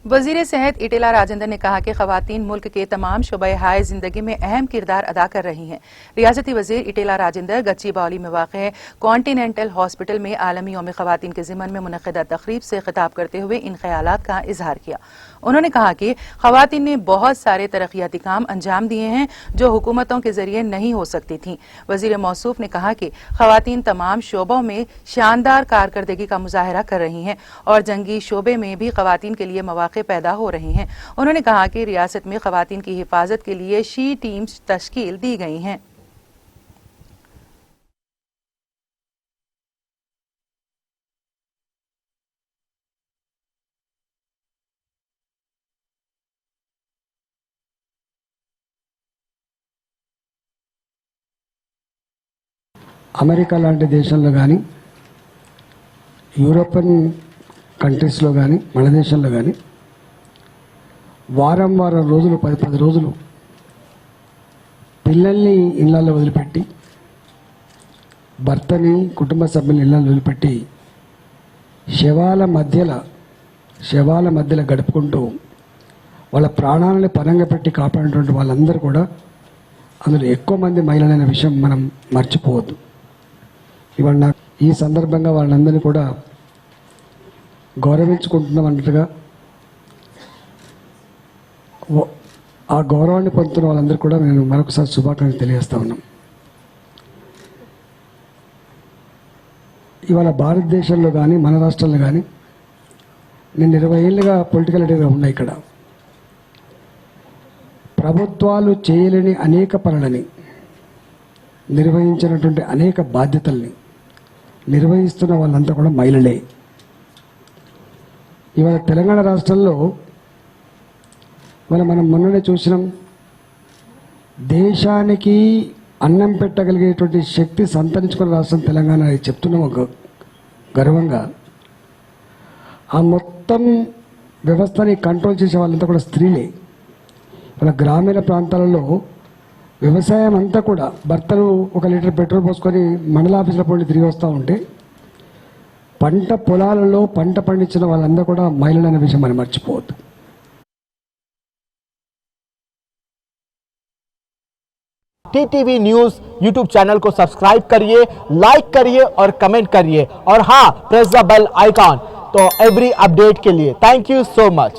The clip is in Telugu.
वजीर सेहत इटेला राजेंद्र ने कहा कि खवातीन मुल्क के तमाम शुबे हाय जिंदगी में अहम किरदार अदा कर रही हैं। रियासती वजीर इटेला राजेंद्र गच्चीबौली में वाक़ कॉन्टिनेंटल हॉस्पिटल में आलमी यौम खवातीन के ज़िमन में मुनक़िदा तक़रीब से खिताब करते हुए इन ख्यालात का इजहार किया। उन्होंने कहा कि खवातीन ने बहुत सारे तरक्याती काम अंजाम दिए हैं जो हुकूमतों के जरिए नहीं हो सकती थीं। वजीर मौसूफ ने कहा कि खवातीन तमाम शोबों में शानदार कारकर्दगी का मुजाहरा कर रही हैं और जंगी शोबे में भी खवातीन के लिए मौक़े पैदा हो रहे हैं। उन्होंने कहा कि रियासत में खवातीन की हिफाजत के लिए शी टीम्स तश्कील दी गई हैं। అమెరికా లాంటి దేశంలో కానీ యూరోపియన్ కంట్రీస్లో కానీ మన దేశంలో కానీ వారం రోజులు 10 రోజులు పిల్లల్ని ఇళ్లలో వదిలిపెట్టి భర్తని కుటుంబ సభ్యుల్ని ఇళ్లలో వదిలిపెట్టి శవాల మధ్యలో గడుపుకుంటూ వాళ్ళ ప్రాణాలను పరంగా పెట్టి కాపాడినటువంటి వాళ్ళందరూ కూడా అందులో ఎక్కువ మంది మహిళలైన విషయం మనం మర్చిపోవద్దు. ఇవాళ ఈ సందర్భంగా వాళ్ళందరినీ కూడా గౌరవించుకుంటున్నాం అన్నట్టుగా ఆ గౌరవాన్ని పొందుతున్న వాళ్ళందరూ కూడా నేను మరొకసారి శుభాకాంక్షలు తెలియజేస్తా ఉన్నాం. ఇవాళ భారతదేశంలో కానీ మన రాష్ట్రంలో కానీ నేను 20 ఏళ్ళుగా పొలిటికల్ లీడర్గా ఉన్నా. ఇక్కడ ప్రభుత్వాలు చేయలేని అనేక పనులని నిర్వహించినటువంటి అనేక బాధ్యతల్ని నిర్వహిస్తున్న వాళ్ళంతా కూడా మహిళలే. ఇవాళ తెలంగాణ రాష్ట్రంలో మనం మొన్ననే చూసినాం, దేశానికి అన్నం పెట్టగలిగేటువంటి శక్తి సంతరించుకున్న రాష్ట్రం తెలంగాణ చెప్తున్నాం ఒక గర్వంగా. ఆ మొత్తం వ్యవస్థని కంట్రోల్ చేసే వాళ్ళంతా కూడా స్త్రీలే. వాళ్ళ గ్రామీణ ప్రాంతాలలో వ్యవసాయం అంతా కూడా భర్తలు 1 లీటర్ పెట్రోల్ పోసుకొని మండల ఆఫీసుల పోయి తిరిగి వస్తూ ఉంటే పంట పొలాలలో పంట పండించిన వాళ్ళందరూ కూడా మహిళలు అనే విషయం మనం మర్చిపోవద్దు. टीटीवी न्यूज़ यूट्यूब चैनल को सब्सक्राइब करिए, लाइक करिए और कमेंट करिए और हाँ, प्रेस द बेल आइकॉन तो एवरी अपडेट के लिए। Thank you so much.